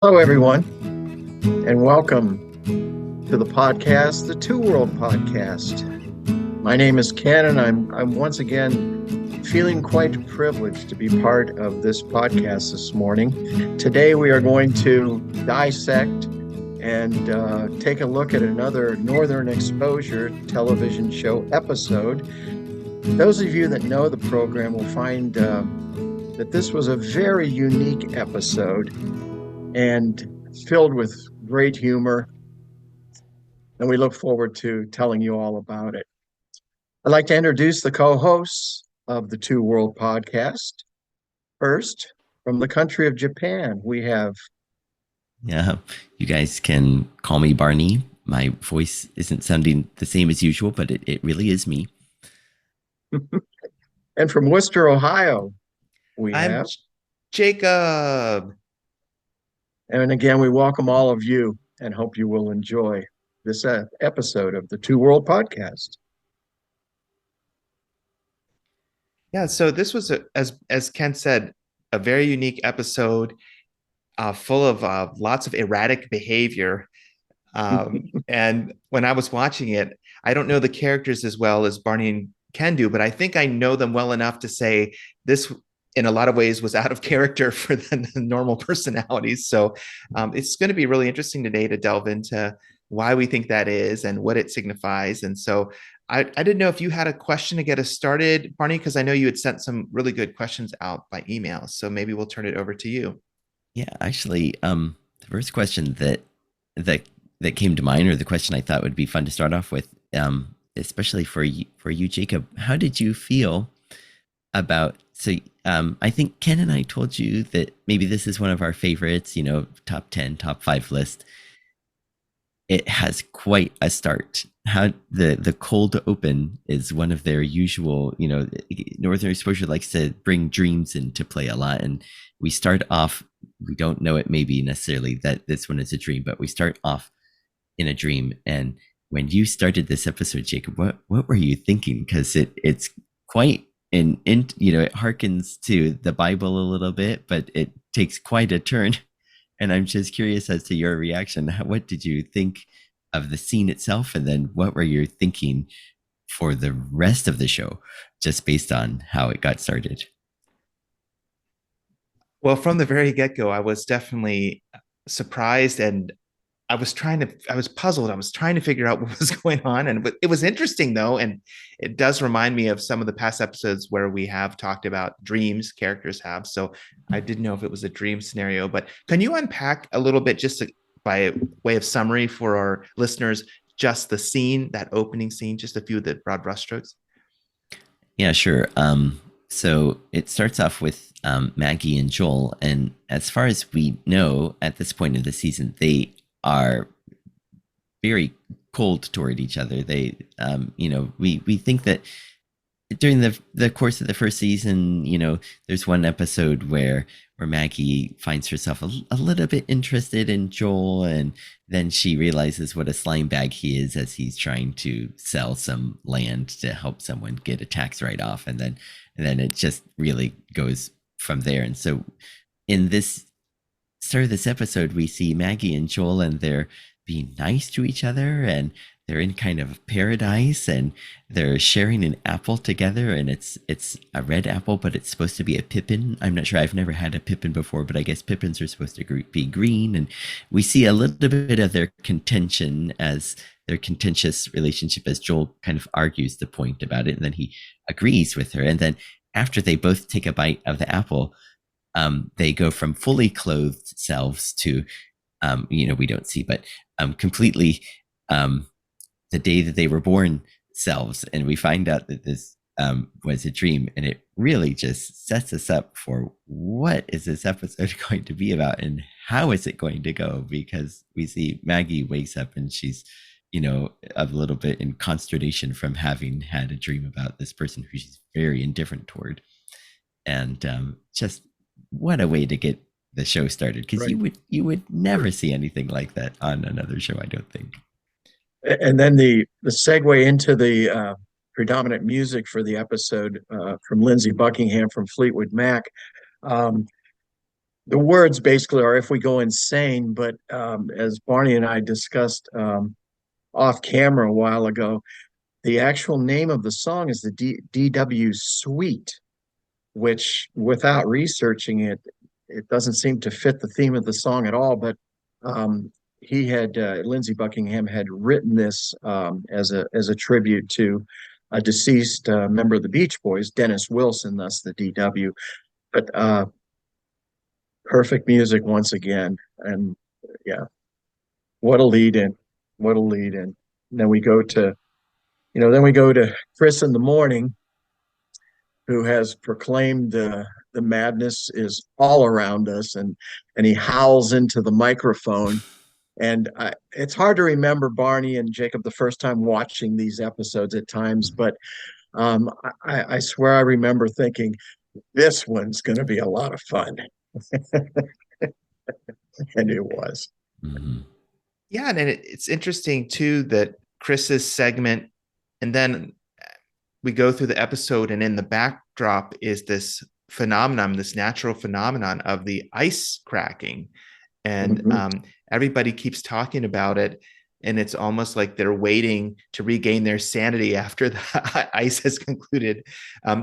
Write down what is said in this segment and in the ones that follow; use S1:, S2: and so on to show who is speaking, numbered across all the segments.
S1: Hello, everyone, and welcome to the podcast, the Two World Podcast. My name is Ken, and I'm once again feeling quite privileged to be part of this podcast this morning. Today, we are going to dissect and take a look at another Northern Exposure television show episode. Those of you that know the program will find that this was a very unique episode and filled with great humor, and we look forward to telling you all about it. I'd like to introduce the co-hosts of the Two World Podcast. First, from the country of Japan, we have
S2: Yeah, you guys can call me Barney. My voice isn't sounding the same as usual, but it really is me.
S1: and from Worcester, Ohio, we
S3: I'm
S1: have,
S3: Jacob.
S1: and again, we welcome all of you and hope you will enjoy this episode of the Two World Podcast.
S3: Yeah, so this was as Ken said, a very unique episode, full of lots of erratic behavior. And when I was watching it, I don't know the characters as well as Barney and Ken do, but I think I know them well enough to say this, in a lot of ways, was out of character for the normal personalities. So it's going to be really interesting today to delve into why we think that is and what it signifies. And so I didn't know if you had a question to get us started, Barney, because I know you had sent some really good questions out by email. So maybe we'll turn it over to you.
S2: Yeah, actually, the first question that that came to mind, or the question I thought would be fun to start off with, especially for you, Jacob, how did you feel about? So, I think Ken and I told you that maybe this is one of our favorites. Top 10, top 5 list. It has quite a start. How the cold open is one of their usual. Northern Exposure likes to bring dreams into play a lot, and we start off. We don't know it maybe necessarily that this one is a dream, but we start off in a dream. And when you started this episode, Jacob, what were you thinking? Because it's quite it harkens to the Bible a little bit, but it takes quite a turn. And I'm just curious as to your reaction. What did you think of the scene itself? And then what were you thinking for the rest of the show, just based on how it got started?
S3: Well, from the very get-go, I was definitely surprised, and I was puzzled. I was trying to figure out what was going on. And it was interesting though. And it does remind me of some of the past episodes where we have talked about dreams characters have. So I didn't know if it was a dream scenario, but can you unpack a little bit by way of summary for our listeners, just the scene, that opening scene, just a few of the broad brushstrokes?
S2: Yeah, sure. So it starts off with Maggie and Joel. And as far as we know at this point in the season, they are very cold toward each other. They, we think that during the course of the first season, there's one episode where Maggie finds herself a little bit interested in Joel, and then she realizes what a slime bag he is as he's trying to sell some land to help someone get a tax write-off, and then it just really goes from there. And so in this start of this episode, we see Maggie and Joel, and they're being nice to each other, and they're in kind of paradise, and they're sharing an apple together, and it's a red apple, but it's supposed to be a pippin. I'm not sure. I've never had a pippin before, but I guess pippins are supposed to be green. And we see a little bit of their contention, as their contentious relationship, as Joel kind of argues the point about it, and then he agrees with her. And then after they both take a bite of the apple, they go from fully clothed selves to, we don't see, but completely the day that they were born selves. And we find out that this was a dream. And it really just sets us up for what is this episode going to be about, and how is it going to go? Because we see Maggie wakes up and she's, a little bit in consternation from having had a dream about this person who she's very indifferent toward. And just what a way to get the show started, because
S1: Right.
S2: you would never see anything like that on another show, I don't think.
S1: And then the segue into the predominant music for the episode from Lindsey Buckingham from Fleetwood Mac. Um, the words basically are "if we go insane," but as Barney and I discussed off camera a while ago, the actual name of the song is the DW Suite, which, without researching it, it doesn't seem to fit the theme of the song at all. But um, Lindsey Buckingham had written this as a tribute to a deceased member of the Beach Boys, Dennis Wilson, thus the DW. But perfect music once again, and yeah, what a lead in, what a lead in. And then we go to, then we go to Chris in the morning, who has proclaimed the madness is all around us, and he howls into the microphone. And it's hard to remember Barney and Jacob the first time watching these episodes at times, but I swear I remember thinking this one's going to be a lot of fun, and it was.
S2: Mm-hmm.
S3: Yeah, and it's interesting too that Chris's segment, and then we go through the episode, and in the backdrop is this phenomenon, this natural phenomenon of the ice cracking, and everybody keeps talking about it, and it's almost like they're waiting to regain their sanity after the ice has concluded.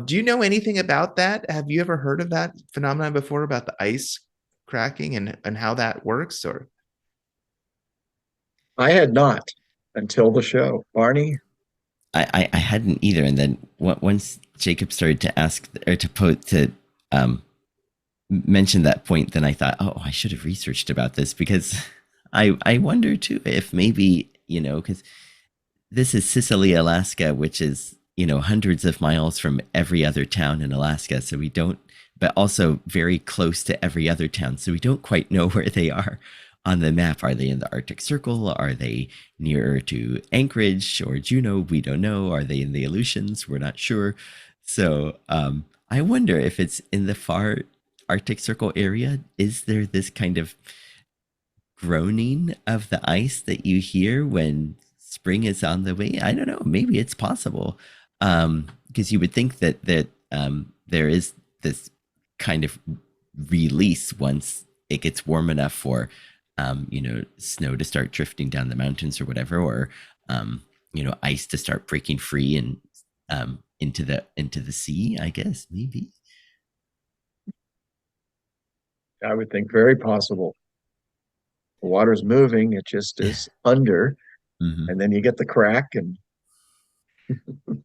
S3: Do you know anything about that? Have you ever heard of that phenomenon before, about the ice cracking and how that works? Or
S1: I had not until the show. Barney?
S2: I hadn't either. And then once Jacob started to ask or to mention that point, then I thought, oh, I should have researched about this, because I wonder too if maybe, because this is Sicily, Alaska, which is, hundreds of miles from every other town in Alaska. So we don't, but also very close to every other town. So we don't quite know where they are on the map. Are they in the Arctic Circle? Are they nearer to Anchorage or Juneau? We don't know. Are they in the Aleutians? We're not sure. So I wonder if it's in the far Arctic Circle area. Is there this kind of groaning of the ice that you hear when spring is on the way? I don't know. Maybe it's possible, because you would think that there is this kind of release once it gets warm enough for snow to start drifting down the mountains or whatever, or ice to start breaking free and into the sea. I guess maybe.
S1: I would think very possible. The water's moving, it just is under, and then you get the crack. And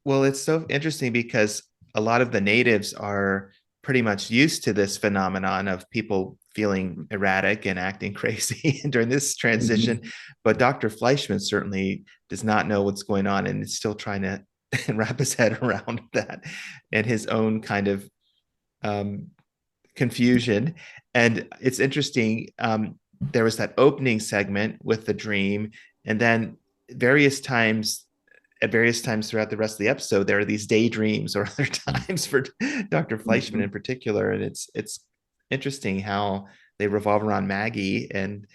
S3: well, it's so interesting because a lot of the natives are pretty much used to this phenomenon of people feeling erratic and acting crazy during this transition. But Dr. Fleischman certainly does not know what's going on, and is still trying to wrap his head around that and his own kind of confusion. And it's interesting. There was that opening segment with the dream, and then at various times throughout the rest of the episode, there are these daydreams or other times for Dr. Fleischman in particular. And it's interesting how they revolve around Maggie. And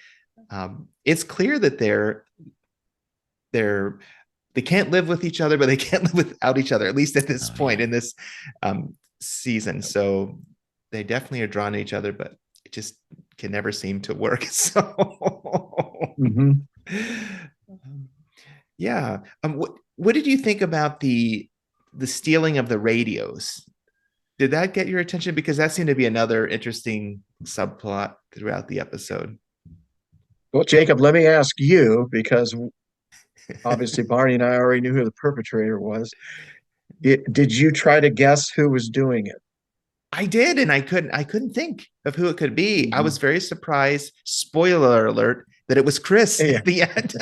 S3: it's clear that they can't live with each other, but they can't live without each other, at least at this point in this season. So they definitely are drawn to each other, but it just can never seem to work. So yeah. What did you think about the stealing of the radios? Did that get your attention? Because that seemed to be another interesting subplot throughout the episode.
S1: Well, Jacob, let me ask you, because obviously Barney and I already knew who the perpetrator was. Did you try to guess who was doing it?
S3: I did, and I couldn't think of who it could be. I was very surprised. Spoiler alert, that it was Chris at the end.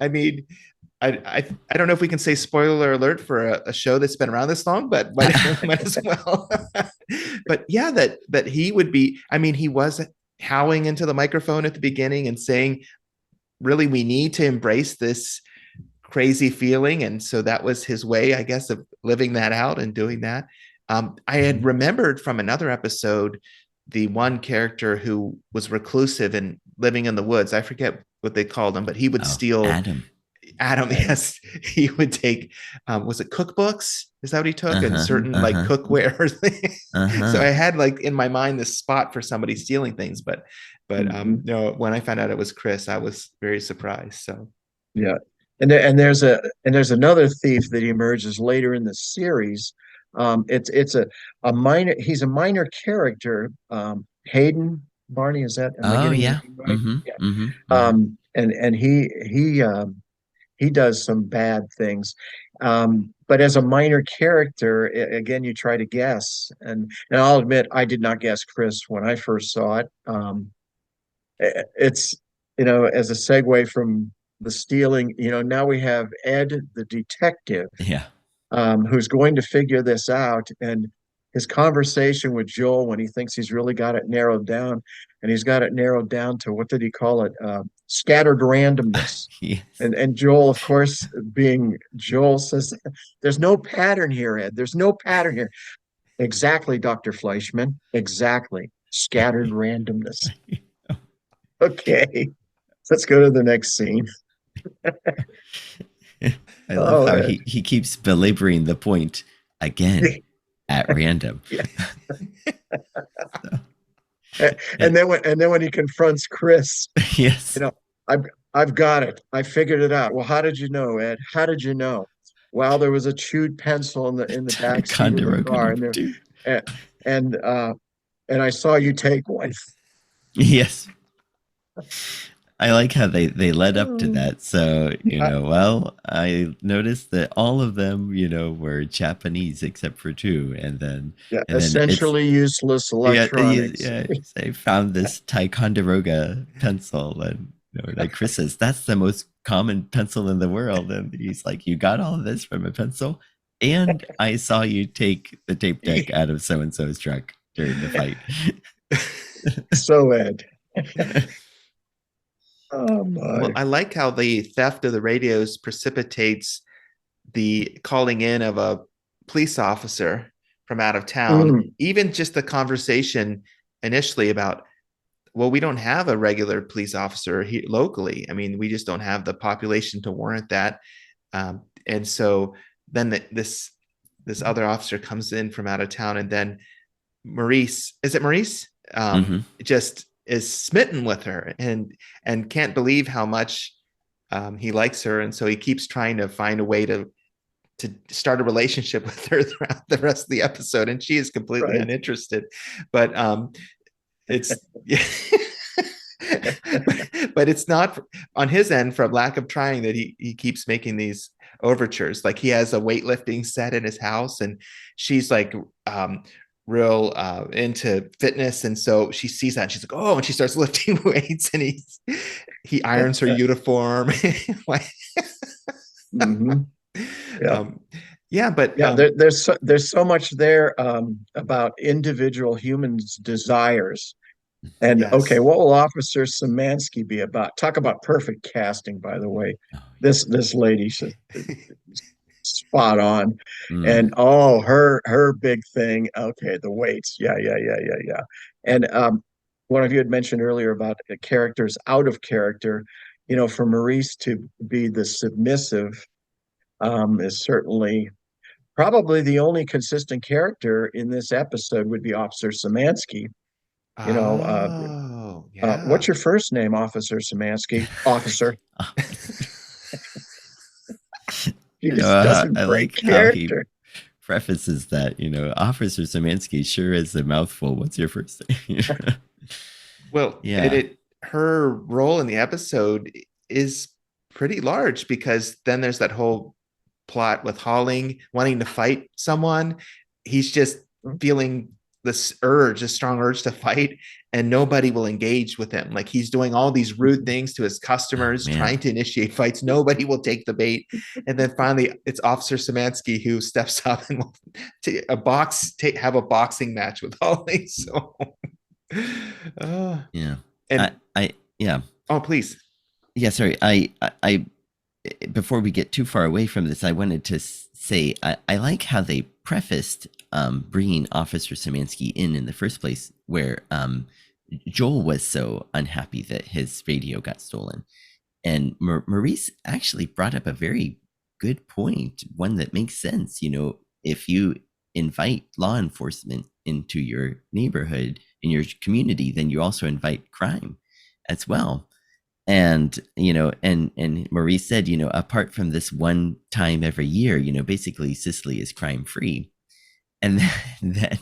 S3: I mean, I don't know if we can say spoiler alert for a show that's been around this long, but might as well. But yeah, that he would be. I mean, he was howling into the microphone at the beginning and saying, "Really, we need to embrace this crazy feeling," and so that was his way, I guess, of living that out and doing that. I had remembered from another episode the one character who was reclusive and living in the woods. I forget what they called him, but he would steal
S2: Adam.
S3: Adam,
S1: And
S3: yes, he would take, was it cookbooks? Is that what he took? And
S2: Uh-huh.
S3: certain like
S2: Uh-huh.
S3: cookware. So I
S2: Uh-huh.
S3: had like in my mind this spot for somebody stealing things, but
S1: mhm,
S3: no, when I found out it was Chris, I was very surprised. So
S1: yeah, and there's another thief that emerges later in the series. It's a minor. He's a minor character. Hayden Barney, is that? Am I
S2: Oh
S1: getting the
S2: yeah.
S1: name right?
S2: Mm-hmm.
S1: Yeah.
S2: Mm-hmm. Mm-hmm.
S1: And he does some bad things. But as a minor character, again, you try to guess, and I'll admit I did not guess Chris when I first saw it. It's as a segue from the stealing, now we have Ed the detective,
S2: Yeah.
S1: who's going to figure this out. And his conversation with Joel when he thinks he's really got it narrowed down, and he's got it narrowed down to, what did he call it? Scattered randomness.
S2: Yes.
S1: And Joel, of course, being Joel, says, "There's no pattern here, Ed. There's no pattern here." Exactly, Dr. Fleischman. Exactly. Scattered randomness. Okay. Let's go to the next scene.
S2: I love
S1: Oh,
S2: how he keeps belaboring the point again at random.
S1: yeah.
S2: So,
S1: And then when he confronts Chris, you
S2: yes.
S1: know, I've got it. I figured it out. Well, how did you know, Ed? How did you know? Well, there was a chewed pencil in the back seat of the
S2: Ticonderoga
S1: car,
S2: number two.
S1: and and uh, and I saw you take one.
S2: Yes. I like how they led up to
S1: Mm.
S2: that. So,
S1: I,
S2: well, I noticed that all of them, were Japanese except for two.
S1: yeah,
S2: And then it's,
S1: essentially useless
S2: yeah,
S1: electronics.
S2: yeah, I found this Ticonderoga pencil. And, like Chris says, that's the most common pencil in the world. And he's like, you got all of this from a pencil? And I saw you take the tape deck out of so and so's truck during the fight.
S1: So, Ed. Oh
S3: well,
S1: my.
S3: I like how the theft of the radios precipitates the calling in of a police officer from out of town.
S1: Mm,
S3: Even just the conversation initially about, well, we don't have a regular police officer here locally. I mean, we just don't have the population to warrant that. And so then this other officer comes in from out of town, and then Maurice, is it Maurice?
S2: Hmm.
S3: Just is smitten with her and can't believe how much he likes her, and so he keeps trying to find a way to start a relationship with her throughout the rest of the episode, and she is completely
S1: right.
S3: uninterested. But it's but it's not on his end from lack of trying that he keeps making these overtures. Like he has a weightlifting set in his house, and she's like real into fitness, and so she sees that and she's like, oh, and she starts lifting weights, and he irons her uniform. Like,
S1: Hmm. Yeah.
S3: um, yeah, but
S1: Yeah, there's so much there, about individual humans' desires. And okay,
S3: yes.
S1: what will Officer Szymanski be about? Talk about perfect casting, by the way.
S2: Oh,
S1: This lady, spot on.
S2: mm,
S1: And oh, her big thing. Okay, the weights. Yeah, yeah, yeah, yeah, yeah. And one of you had mentioned earlier about characters out of character. For Maurice to be the submissive, is certainly probably the only consistent character in this episode would be Officer Szymanski. You know,
S3: Oh,
S1: what's
S3: yeah.
S1: your first name, Officer Szymanski? Officer. He just doesn't
S2: I
S1: break
S2: like how he
S1: character.
S2: prefaces that, Officer Szymanski sure is a mouthful. What's your first name?
S3: Well, and
S2: Yeah.
S3: it her role in the episode is pretty large because then there's that whole plot with Halling wanting to fight someone. He's just feeling this urge, a strong urge to fight, and nobody will engage with him. Like he's doing all these rude things to his
S2: Oh
S3: customers,
S2: man.
S3: trying to initiate fights. Nobody will take the bait. And then finally, it's Officer Szymanski who steps up and will have a boxing match with Halling. So, uh,
S2: Yeah. I,
S3: and
S2: I, yeah.
S3: oh, please.
S2: Yeah. Sorry. Before we get too far away from this, I wanted to say I like how they prefaced bringing Officer Szymanski in the first place, where Joel was so unhappy that his radio got stolen, and Maurice actually brought up a very good point, one that makes sense. If you invite law enforcement into your neighborhood, in your community, then you also invite crime as well. And and Maurice said, apart from this one time every year, basically Sicily is crime free. And then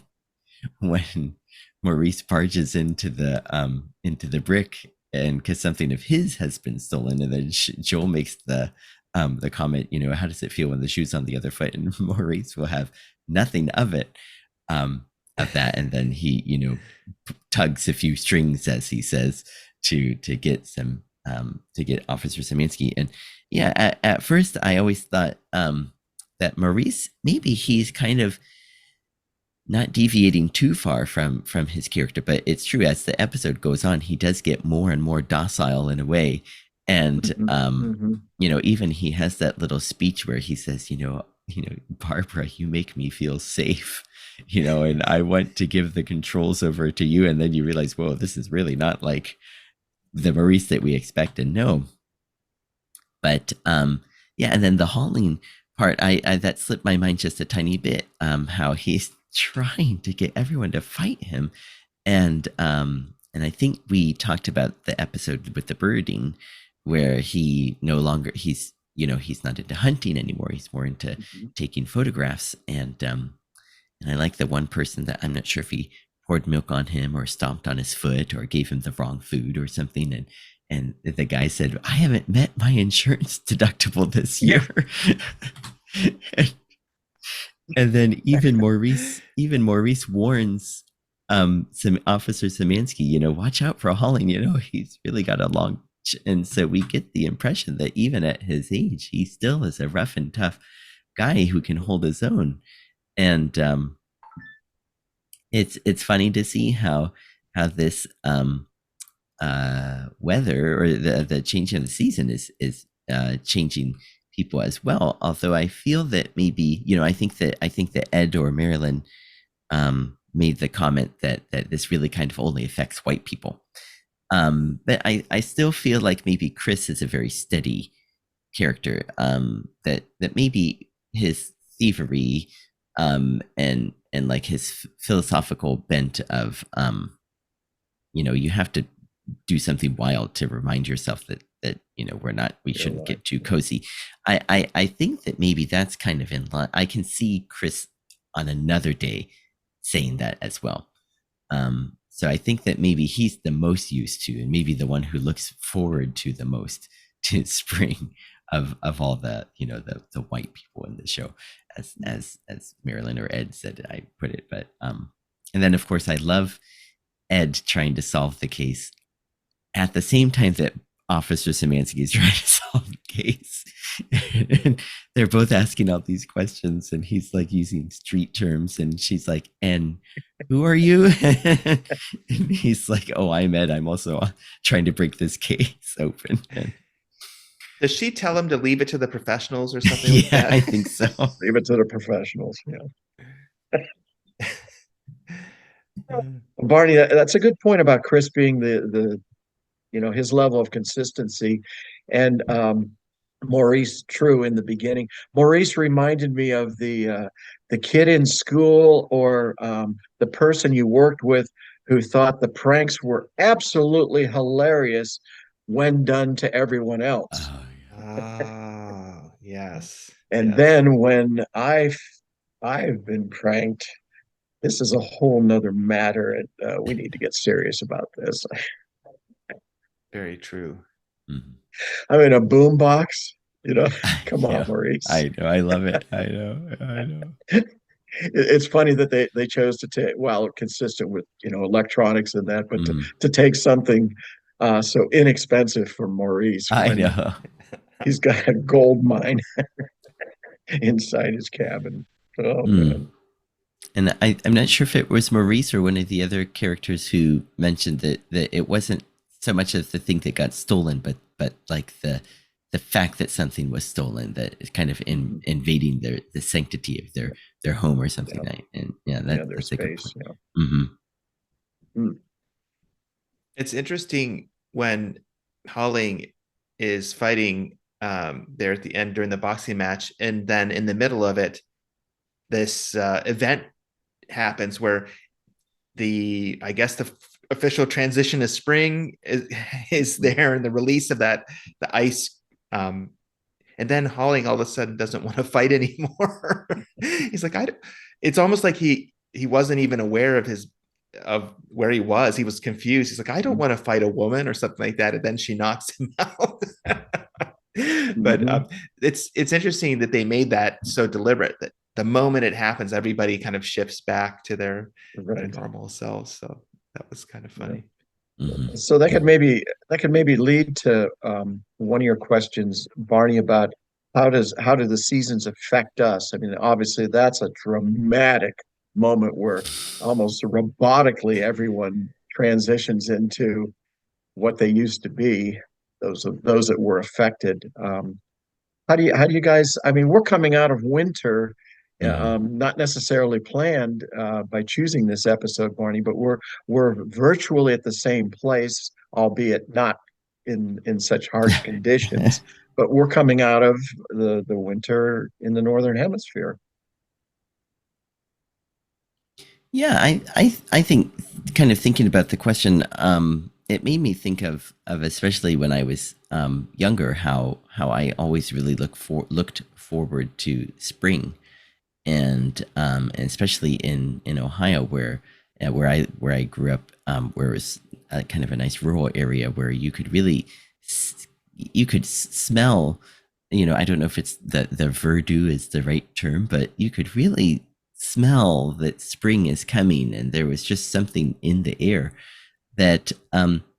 S2: when Maurice barges into the brick, and because something of his has been stolen, and then Joel makes the comment, how does it feel when the shoe's on the other foot? And Maurice will have nothing of it, of that, and then he tugs a few strings, as he says, to get to get Officer Szymanski. And yeah, at first I always thought that Maurice, maybe he's kind of not deviating too far from his character, but it's true, as the episode goes on, he does get more and more docile in a way. And even he has that little speech where he says, Barbara, you make me feel safe, and I want to give the controls over to you. And then you realize, whoa, this is really not like the Maurice that we expect and know. But yeah, and then the hauling part, I that slipped my mind just a tiny bit, how he's trying to get everyone to fight him. And I think we talked about the episode with the birding, where he's not into hunting anymore. He's more into taking photographs. And I like the one person that, I'm not sure if he poured milk on him or stomped on his foot or gave him the wrong food or something. And the guy said, I haven't met my insurance deductible this year. And then even Maurice warns some Officer Szymanski, watch out for hauling, he's really got a long, and so we get the impression that even at his age, he still is a rough and tough guy who can hold his own. And it's funny to see how this weather, or the change in the season is changing people as well. Although I feel that maybe, I think that Ed or Marilyn made the comment that this really kind of only affects white people. But I still feel like maybe Chris is a very steady character, that maybe his thievery and like his philosophical bent of you have to do something wild to remind yourself that we shouldn't get too cozy. I think that maybe that's kind of in line. I can see Chris on another day saying that as well. So I think that maybe he's the most used to, and maybe the one who looks forward to the most, to spring of all the the white people in the show, as Marilyn or Ed said, I put it. But and then of course I love Ed trying to solve the case at the same time that Officer Szymanski is trying to solve the case. And they're both asking all these questions, and he's like using street terms, and she's like, and who are you? And he's like, oh, I'm Ed. I'm also trying to break this case open. And
S3: does she tell him to leave it to the professionals or something like that?
S2: I think so.
S1: Leave it to the professionals. Yeah. Barney, that's a good point about Chris being the his level of consistency, and Maurice, true, in the beginning. Maurice reminded me of the kid in school, or the person you worked with who thought the pranks were absolutely hilarious when done to everyone else.
S3: Oh, yes.
S1: And
S3: yes.
S1: then when I've been pranked, this is a whole nother matter, and we need to get serious about this.
S3: Very true.
S2: Mm-hmm.
S1: I'm in a boombox, come on, Maurice.
S2: I know. I love it. I know.
S1: It's funny that they chose to take, well, consistent with, electronics and that, but to take something so inexpensive for Maurice.
S2: I know.
S1: He's got a gold mine inside his cabin. Oh, man.
S2: And I'm not sure if it was Maurice or one of the other characters who mentioned that it wasn't so much of the thing that got stolen, but like the fact that something was stolen, that is kind of invading the sanctity of their home or something.
S1: Yeah.
S2: And
S1: their space.
S3: It's interesting when hauling is fighting there at the end during the boxing match, and then in the middle of it, this event happens where I guess the official transition to spring is there, and the release of the ice. And then Holling all of a sudden doesn't want to fight anymore. He's like, it's almost like he wasn't even aware of where he was. He was confused. He's like, I don't want to fight a woman or something like that. And then she knocks him out. But
S1: Mhm.
S3: it's interesting that they made that so deliberate that the moment it happens, everybody kind of shifts back to their
S1: Right.
S3: normal selves. So that was kind of
S1: Yeah.
S3: funny.
S2: Hmm.
S1: So that could maybe lead to one of your questions, Barney, about how do the seasons affect us? I mean, obviously that's a dramatic moment where almost robotically everyone transitions into what they used to be, those that were affected. How do you guys? I mean, we're coming out of winter,
S2: Hmm.
S1: not necessarily planned by choosing this episode, Barney, but we're virtually at the same place, albeit not in such harsh conditions. But we're coming out of the winter in the northern hemisphere.
S2: Yeah, I think kind of thinking about the question, it made me think of especially when I was younger, how I always really looked forward to spring, and especially in Ohio where I grew up, where it was kind of a nice rural area where you could smell, I don't know if it's the verdure is the right term, but you could really smell that spring is coming, and there was just something in the air that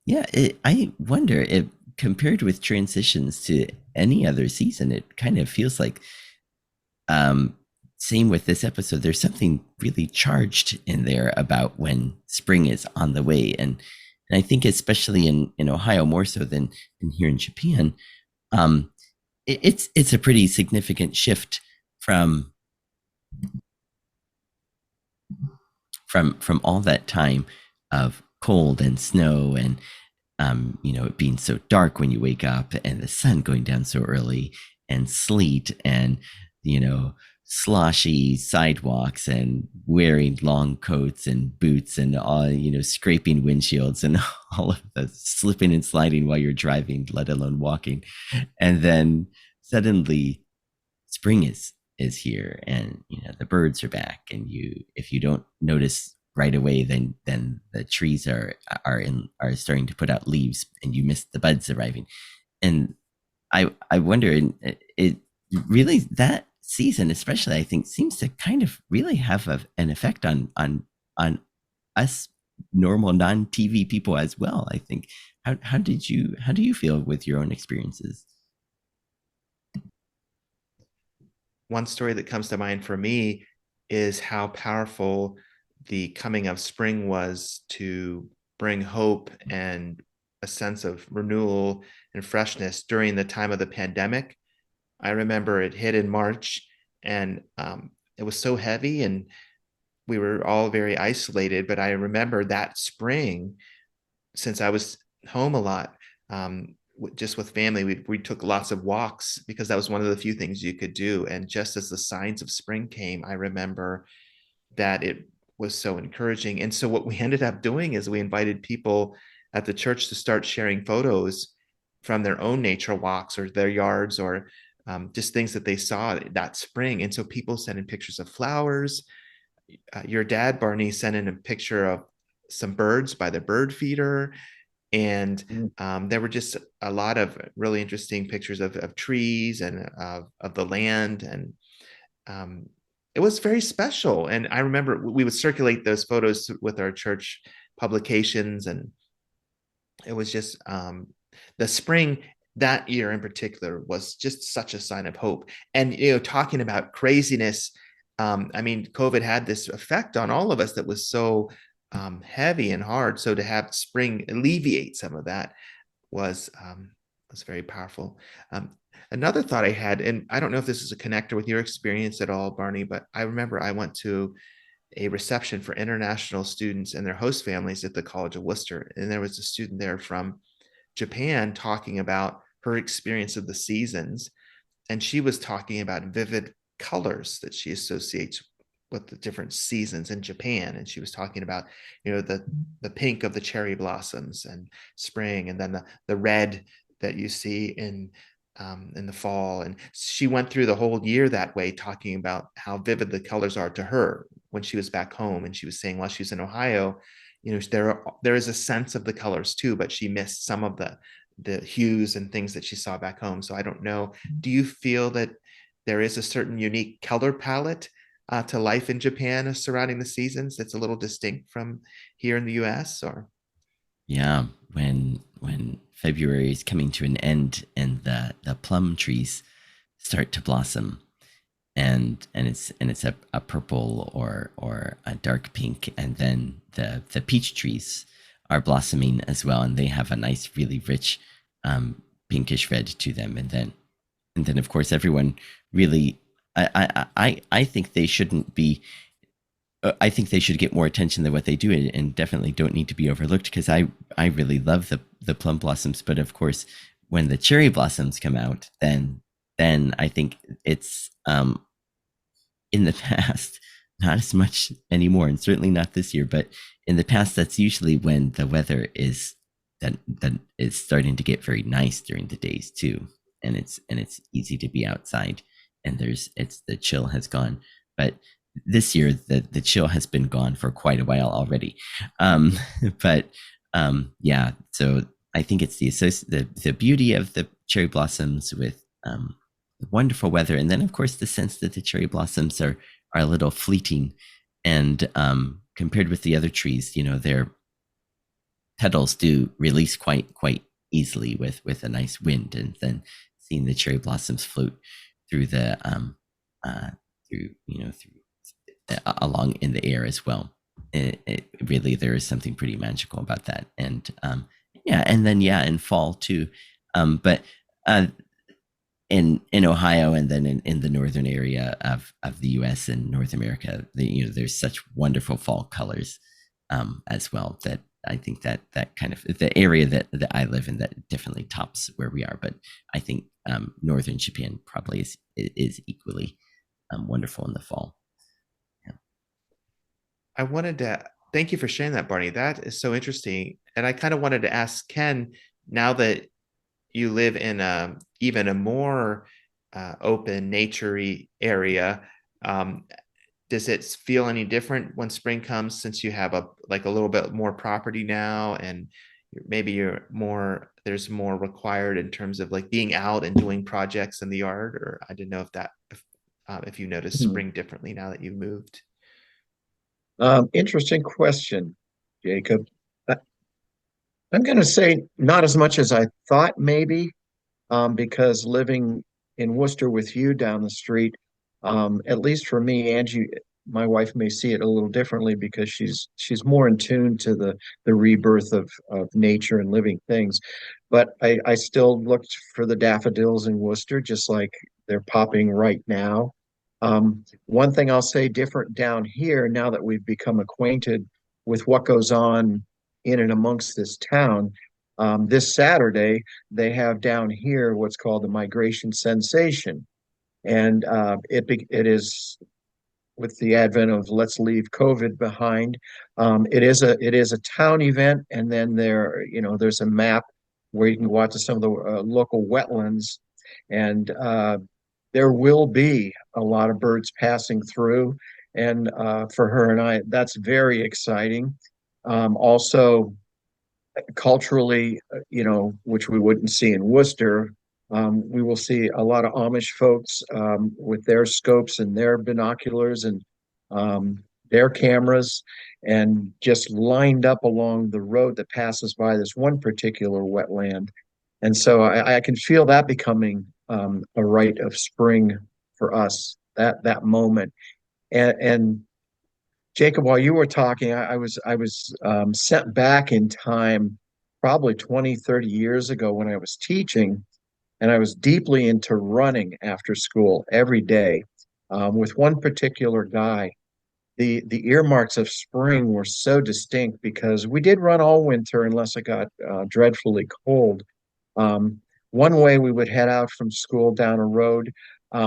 S2: yeah, I wonder if compared with transitions to any other season, it kind of feels like um, same with this episode. There's something really charged in there about when spring is on the way, and I think especially in Ohio more so than here in Japan, um, it's a pretty significant shift from from all that time of cold and snow and it being so dark when you wake up and the sun going down so early and sleet and, sloshy sidewalks and wearing long coats and boots and all, scraping windshields and all of the slipping and sliding while you're driving, let alone walking. And then suddenly spring is here, and the birds are back, and if you don't notice right away, then the trees are starting to put out leaves and you miss the buds arriving. And I wonder, it really, that season especially, I think, seems to kind of really have an effect on us normal non-TV people as well, I think. How do you feel with your own experiences?
S3: One story that comes to mind for me is how powerful the coming of spring was to bring hope and a sense of renewal and freshness during the time of the pandemic. I remember it hit in March, and it was so heavy, and we were all very isolated. But I remember that spring, since I was home a lot, just with family, we took lots of walks because that was one of the few things you could do. And just as the signs of spring came, I remember that it was so encouraging. And so what we ended up doing is we invited people at the church to start sharing photos from their own nature walks or their yards, or just things that they saw that spring. And so people sent in pictures of flowers. Your dad, Barney, sent in a picture of some birds by the bird feeder, and
S1: Mm.
S3: there were just a lot of really interesting pictures of trees and of the land, and um, it was very special. And I remember we would circulate those photos with our church publications, and it was just the spring that year in particular was just such a sign of hope. And talking about craziness, I mean, COVID had this effect on all of us that was so heavy and hard. So to have spring alleviate some of that was very powerful. Another thought I had, and I don't know if this is a connector with your experience at all, Barney, but I remember I went to a reception for international students and their host families at the College of Worcester, and there was a student there from Japan talking about her experience of the seasons, and she was talking about vivid colors that she associates with the different seasons in Japan. And she was talking about, the pink of the cherry blossoms and spring, and then the red that you see in the fall. And she went through the whole year that way, talking about how vivid the colors are to her when she was back home. And she was saying while she was in Ohio, there is a sense of the colors too, but she missed some of the hues and things that she saw back home. So I don't know. Do you feel that there is a certain unique color palette to life in Japan surrounding the seasons that's a little distinct from here in the US? Or
S2: Yeah, when February is coming to an end and the plum trees start to blossom, and it's a purple or a dark pink, and then the peach trees are blossoming as well, and they have a nice, really rich pinkish red to them, and then of course everyone really. I think they shouldn't be. I think they should get more attention than what they do, and definitely don't need to be overlooked, because I really love the plum blossoms. But of course, when the cherry blossoms come out, then I think it's in the past, not as much anymore, and certainly not this year. But in the past, that's usually when the weather is that is starting to get very nice during the days too, and it's easy to be outside, and the chill has gone. But this year, the chill has been gone for quite a while already. Um, but yeah, so I think it's the beauty of the cherry blossoms with wonderful weather, and then of course the sense that the cherry blossoms are a little fleeting, and compared with the other trees, their petals do release quite easily with a nice wind, and then seeing the cherry blossoms float through the through along in the air as well. It really, there is something pretty magical about that, and yeah, and then yeah, in fall too, but in Ohio, and then in the northern area of the U.S. and North America, there's such wonderful fall colors as well, that I think that kind of the area that I live in, that definitely tops where we are. But I think northern Japan probably is equally wonderful in the fall. Yeah.
S3: I wanted to thank you for sharing that, Barney. That is so interesting. And I kind of wanted to ask Ken, now that you live in even a more open, naturey area, um, does it feel any different when spring comes, since you have a little bit more property now, and maybe there's more required in terms of like being out and doing projects in the yard? Or I didn't know if you notice spring differently now that you've moved.
S1: Interesting question, Jacob. I- I'm going to say not as much as I thought, maybe, because living in Worcester with you down the street, at least for me, Angie, my wife may see it a little differently, because she's more in tune to the rebirth of nature and living things. But I still looked for the daffodils in Worcester, just like they're popping right now. One thing I'll say different down here, now that we've become acquainted with what goes on in and amongst this town, this Saturday, they have down here what's called the migration sensation. And it is, with the advent of let's leave COVID behind, it is a town event, and then there's a map where you can go out to some of the local wetlands, and there will be a lot of birds passing through, and for her and I, that's very exciting. Also, culturally, which we wouldn't see in Worcester, we will see a lot of Amish folks with their scopes and their binoculars and their cameras, and just lined up along the road that passes by this one particular wetland. And so I can feel that becoming a rite of spring for us, that moment. And Jacob, while you were talking, I was sent back in time, probably 20, 30 years ago, when I was teaching, and I was deeply into running after school every day, with one particular guy. The earmarks of spring were so distinct, because we did run all winter unless it got dreadfully cold. Um, one way we would head out from school down a road.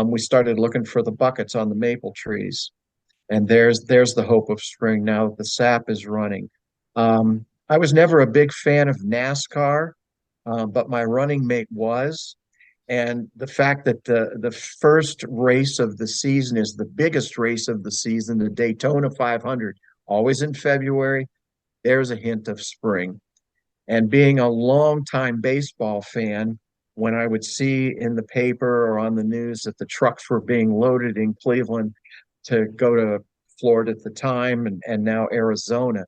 S1: We started looking for the buckets on the maple trees, and there's the hope of spring now that the sap is running. I was never a big fan of NASCAR, but my running mate was. And the fact that the first race of the season is the biggest race of the season, the Daytona 500, always in February, there's a hint of spring. And being a longtime baseball fan, when I would see in the paper or on the news that the trucks were being loaded in Cleveland to go to Florida at the time and now Arizona,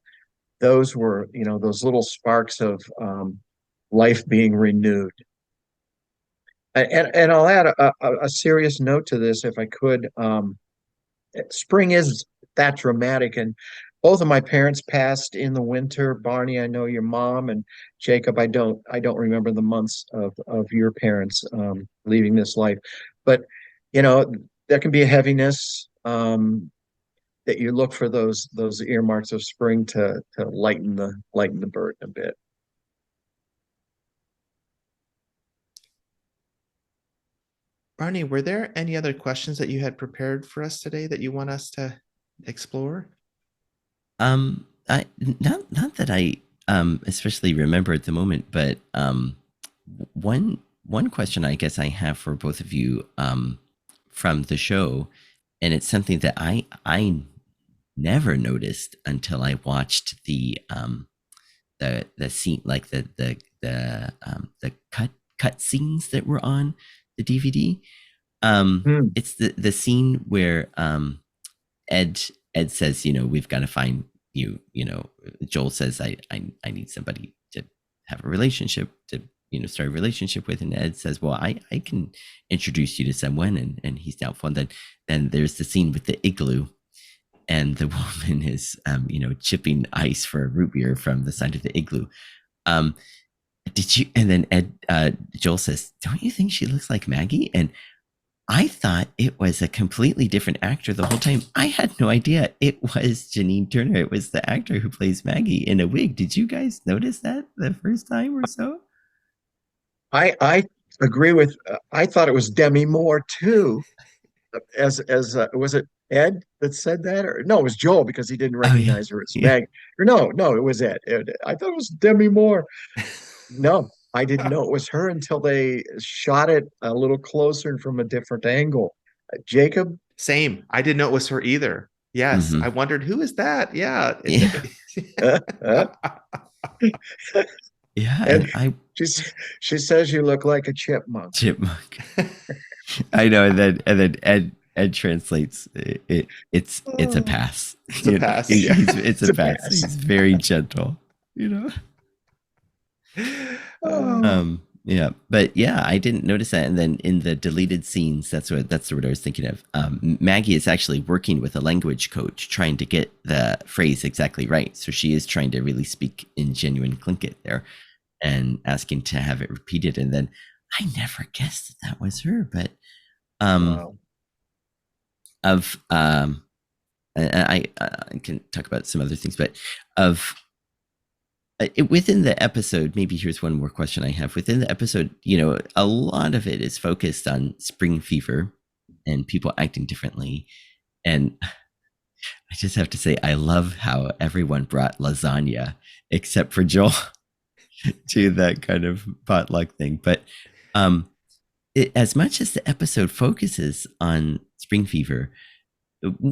S1: those were, those little sparks of life being renewed. And I'll add a serious note to this if I could. Spring is that dramatic, and both of my parents passed in the winter. Barney, I know your mom, and Jacob, I don't remember the months of your parents leaving this life, but you know there can be a heaviness that you look for those earmarks of spring to lighten the burden a bit.
S3: Barney, were there any other questions that you had prepared for us today that you want us to explore?
S2: I not that I especially remember at the moment, but one question I guess I have for both of you from the show, and it's something that I never noticed until I watched the scene, like the cut scenes that were on the DVD.
S1: Hmm.
S2: It's the scene where Ed Ed says, we've got to find you. Joel says, I need somebody to have a relationship to start a relationship with, and Ed says, well, I can introduce you to someone, and he's doubtful. And then there's the scene with the igloo, and the woman is chipping ice for a root beer from the side of the igloo. Did you? And then Joel says, don't you think she looks like Maggie? And I thought it was a completely different actor the whole time. I had no idea it was Janine Turner. It was the actor who plays Maggie in a wig. Did you guys notice that the first time or so?
S1: I agree with. I thought it was Demi Moore too. As was it Ed that said that, or no? It was Joel because he didn't
S2: Oh yeah,
S1: recognize her as
S2: yeah.
S1: Meg. Or no, it was Ed. I thought it was Demi Moore. No, I didn't know it was her until they shot it a little closer and from a different angle. Jacob,
S3: Same. I didn't know it was her either. Yes, I
S2: Mm-hmm.
S3: wondered who is that? Yeah.
S2: Yeah,
S1: and
S2: yeah. And
S1: she's she says you look like a chipmunk.
S2: chipmunk. I know, and then Ed translates it's a
S1: Oh,
S2: pass.
S3: It's a pass. Yeah.
S2: It's
S1: it's
S2: a
S1: a
S2: pass.
S1: pass.
S2: He's very gentle. You know.
S1: Oh,
S2: Yeah, but yeah, I didn't notice that. And then in the deleted scenes, that's the word I was thinking of. Maggie is actually working with a language coach, trying to get the phrase exactly right. So she is trying to really speak in genuine Tlingit there, and asking to have it repeated. And then I never guessed that was her, but um,
S1: wow.
S2: of I can talk about some other things, but of within the episode, maybe here's one more question I have. Within the episode, a lot of it is focused on spring fever and people acting differently. And I just have to say, I love how everyone brought lasagna except for Joel to that kind of potluck thing. But as much as the episode focuses on spring fever,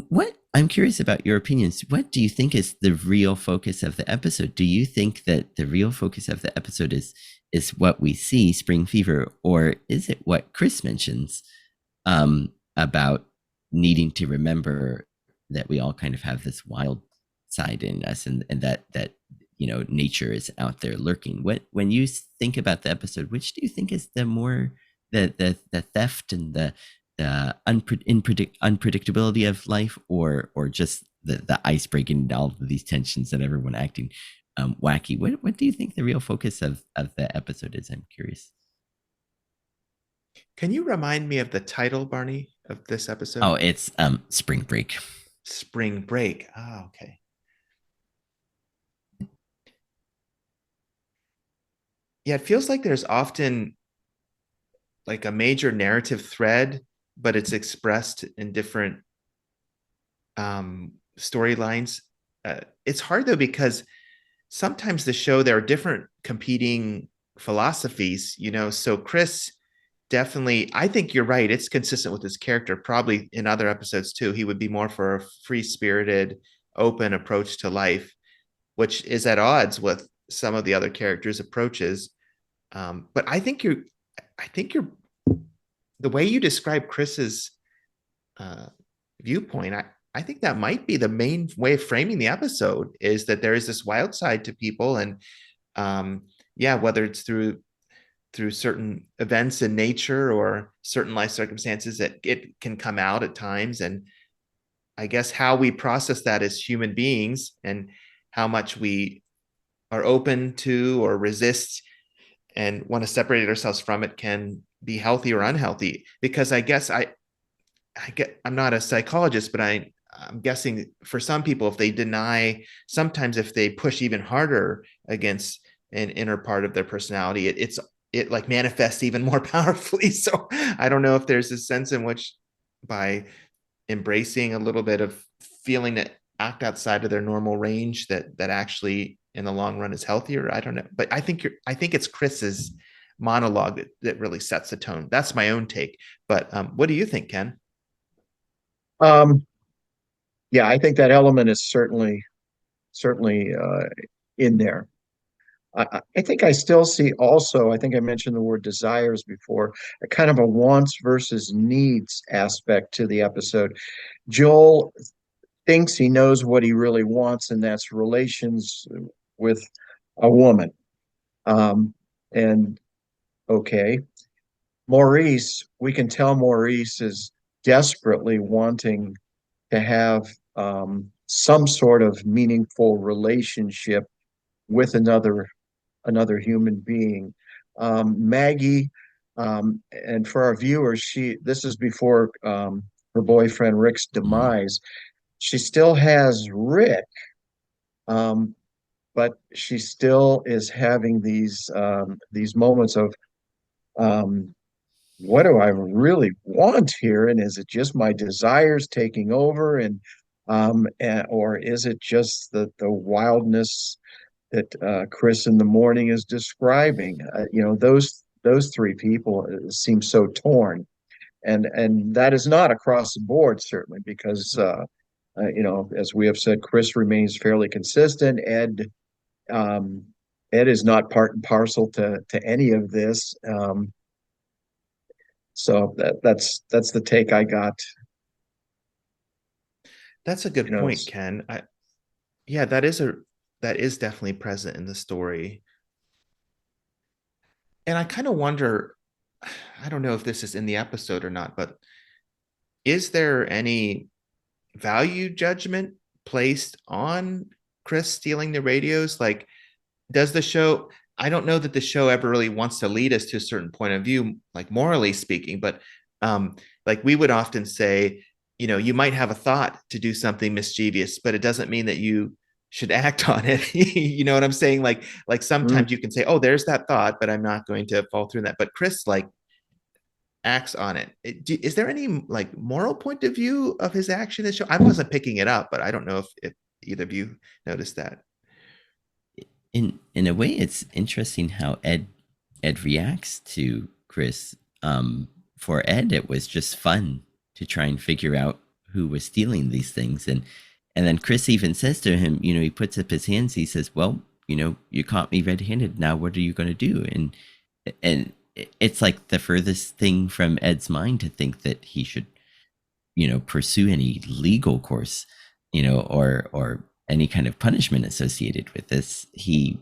S2: what I'm curious about your opinions. What do you think is the real focus of the episode? Do you think that the real focus of the episode is what we see, spring fever, or is it what Chris mentions about needing to remember that we all kind of have this wild side in us, and that nature is out there lurking? When you think about the episode, which do you think is the more the theft and the unpredictability of life, or just the ice breaking and all of these tensions and everyone acting wacky? What do you think the real focus of the episode is? I'm curious.
S3: Can you remind me of the title, Barney, of this
S2: Oh,
S3: episode?
S2: it's spring break.
S3: Spring break. Ah, okay. Yeah, it feels like there's often like a major narrative thread, but it's expressed in different storylines. It's hard though, because sometimes the show, there are different competing philosophies, so Chris definitely, I think you're right, it's consistent with his character. Probably in other episodes too, he would be more for a free-spirited, open approach to life, which is at odds with some of the other characters' approaches. But I think you're the way you describe Chris's uh, viewpoint. I think that might be the main way of framing the episode, is that there is this wild side to people, and yeah, whether it's through certain events in nature or certain life circumstances, that it can come out at times. And I guess how we process that as human beings, and how much we are open to or resist and want to separate ourselves from it, can be healthy or unhealthy. Because I guess I'm not a psychologist, but I'm guessing for some people, if they deny, sometimes if they push even harder against an inner part of their personality, it like manifests even more powerfully. So I don't know if there's a sense in which, by embracing a little bit of feeling that act outside of their normal range, that actually in the long run is healthier. I don't know, but I think it's Chris's monologue that really sets the tone. That's my own take. But what do you think, Ken?
S1: Um, yeah, I think that element is certainly in there. I think I still see also, I think I mentioned the word desires before, a kind of a wants versus needs aspect to the episode. Joel thinks he knows what he really wants, and that's relations with a woman. Um, and okay, Maurice, we can tell Maurice is desperately wanting to have some sort of meaningful relationship with another human being. Maggie, and for our viewers, this is before her boyfriend Rick's
S2: Mm.
S1: demise. She still has Rick, um, but she still is having these moments of um, what do I really want here, and is it just my desires taking over, or is it just the wildness that Chris in the morning is describing? Those three people seem so torn, and that is not across the board, certainly, because as we have said, Chris remains fairly consistent. Um, Ed is not part and parcel to any of this. So that's the take I got.
S3: That's a good
S1: You know,
S3: point, Ken. Yeah, that is definitely present in the story. And I kind of wonder, I don't know if this is in the episode or not, but is there any value judgment placed on Chris stealing the radios? Like, does the show, I don't know that the show ever really wants to lead us to a certain point of view, like morally speaking, but um, like we would often say, you might have a thought to do something mischievous, but it doesn't mean that you should act on it. You know what I'm saying? Like
S1: mm,
S3: sometimes you can say, oh, there's that thought, but I'm not going to fall through that. But Chris like acts on it. Is there any like moral point of view of his action in the show? I wasn't picking it up, but I don't know if either of you noticed that.
S2: In a way, it's interesting how Ed reacts to Chris. For Ed, it was just fun to try and figure out who was stealing these things, and then Chris even says to him, he puts up his hands. He says, "Well, you caught me red-handed. Now, what are you going to do?" And it's like the furthest thing from Ed's mind to think that he should pursue any legal course, or any kind of punishment associated with this. He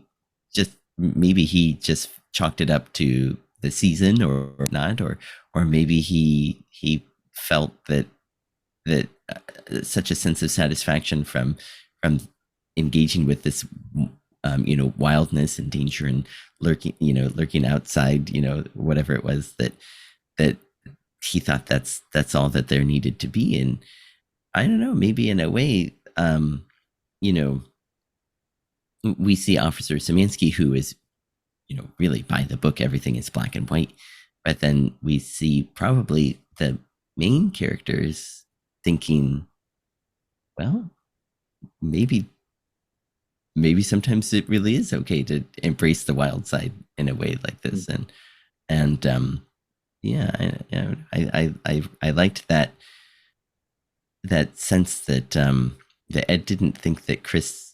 S2: just chalked it up to the season or not, or maybe he felt that such a sense of satisfaction from engaging with this wildness and danger and lurking outside, whatever it was, that he thought that's all that there needed to be. And I don't know, maybe in a way, you know we see Officer Szymanski, who is really by the book, everything is black and white, but then we see probably the main characters thinking, well, maybe sometimes it really is okay to embrace the wild side in a way like this. And yeah, I liked that sense that that Ed didn't think that Chris,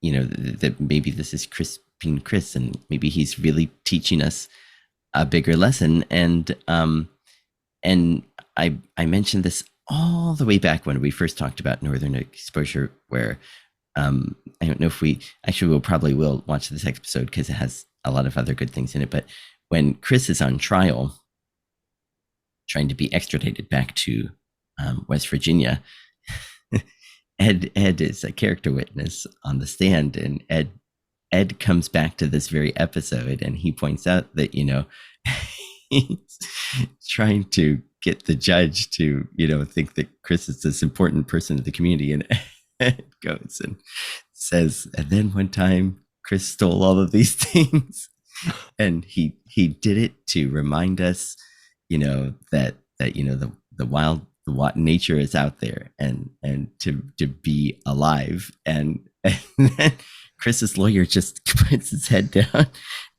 S2: that maybe this is Chris being Chris, and maybe he's really teaching us a bigger lesson. And I mentioned this all the way back when we first talked about Northern Exposure, where I don't know if we actually will watch this episode because it has a lot of other good things in it. But when Chris is on trial, trying to be extradited back to West Virginia, Ed is a character witness on the stand, and Ed comes back to this very episode, and he points out that he's trying to get the judge to think that Chris is this important person in the community, and Ed goes and says, and then one time Chris stole all of these things, and he did it to remind us, that the wild nature is out there, and to be alive, and then Chris's lawyer just puts his head down,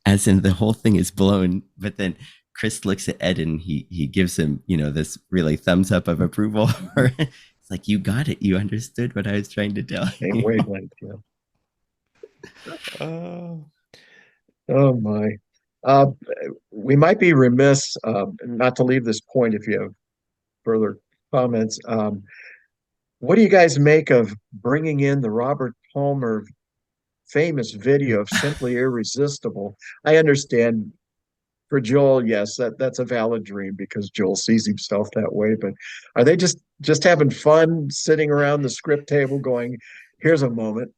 S2: as in the whole thing is blown. But then Chris looks at Ed and he gives him, this really thumbs up of approval. It's like, you got it. You understood what I was trying to tell you.
S1: Wavelength,
S3: Oh,
S1: my. We might be remiss not to leave this point if you have further comments. What do you guys make of bringing in the Robert Palmer famous video of Simply Irresistible? I understand for Joel, yes, that's a valid dream because Joel sees himself that way. But are they just having fun sitting around the script table going, here's a moment?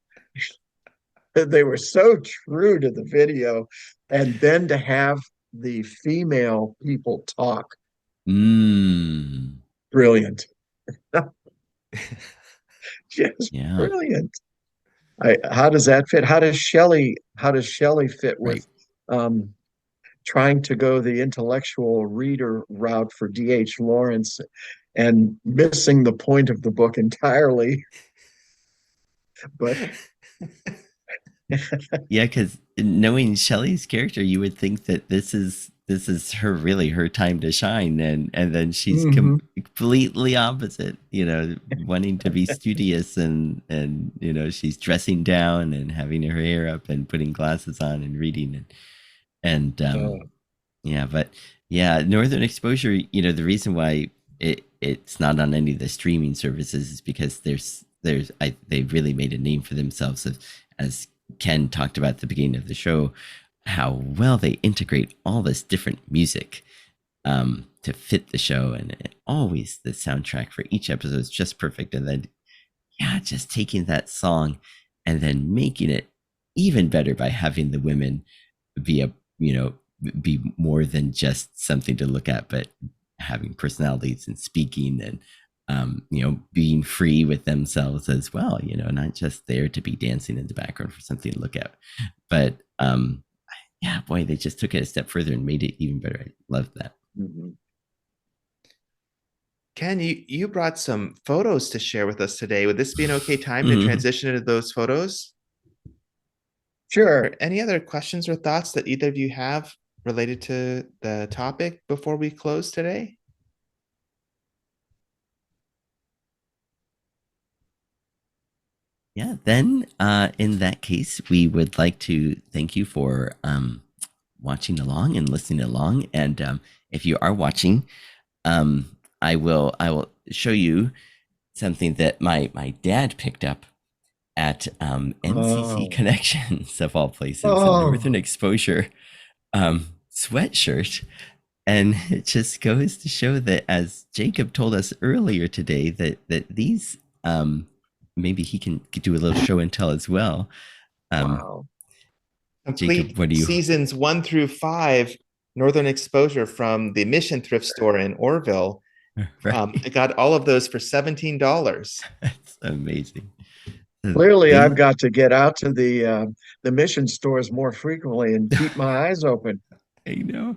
S1: They were so true to the video. And then to have the female people talk. Brilliant. Just brilliant. How does that fit? How does Shelley fit with trying to go the intellectual reader route for D.H. Lawrence and missing the point of the book entirely? But
S2: yeah, because knowing Shelley's character, you would think that this is her time to shine, and then she's completely opposite, wanting to be studious, and she's dressing down and having her hair up and putting glasses on and reading, and but Northern Exposure, the reason why it's not on any of the streaming services is because they really made a name for themselves, as Ken talked about at the beginning of the show, how well they integrate all this different music to fit the show, and always the soundtrack for each episode is just perfect. And then just taking that song and then making it even better by having the women be be more than just something to look at, but having personalities and speaking, and being free with themselves as well, not just there to be dancing in the background for something to look at. But boy, they just took it a step further and made it even better. I loved that.
S3: Ken, you brought some photos to share with us today. Would this be an okay time to transition into those photos?
S1: Sure.
S3: Any other questions or thoughts that either of you have related to the topic before we close today?
S2: Yeah, then in that case, we would like to thank you for watching along and listening along. And if you are watching, I will show you something that my dad picked up at NCC Connections, of all places, a Northern Exposure sweatshirt. And it just goes to show that, as Jacob told us earlier today, that these maybe he can do a little show and tell as well.
S3: Complete Jacob, seasons 1 through 5, Northern Exposure from the Mission Thrift Store in Orville. I got all of those for $17.
S2: That's amazing.
S1: Clearly, I've got to get out to the Mission stores more frequently and keep my eyes open.
S2: I know.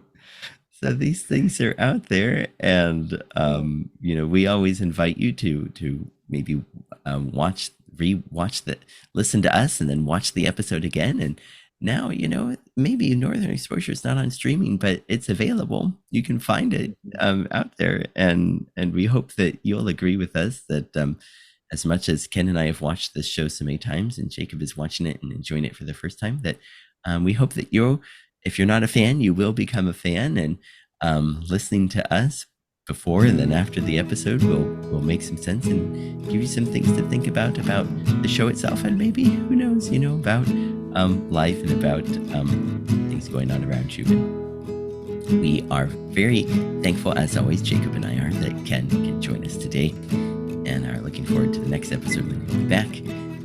S2: So these things are out there, and we always invite you to maybe rewatch listen to us, and then watch the episode again. And now maybe Northern Exposure is not on streaming, but it's available. You can find it out there, and we hope that you'll agree with us that as much as Ken and I have watched this show so many times, and Jacob is watching it and enjoying it for the first time, that we hope that if you're not a fan, you will become a fan, and listening to us before and then after the episode will make some sense and give you some things to think about the show itself, and maybe, who knows, about life and about things going on around you. And we are very thankful, as always, Jacob and I are, that Ken can join us today, and are looking forward to the next episode when he'll be back.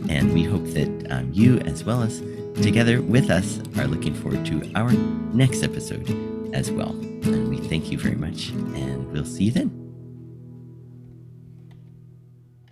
S2: And we hope that you, as well as together with us, are looking forward to our next episode as well. And we thank you very much, and we'll see you then.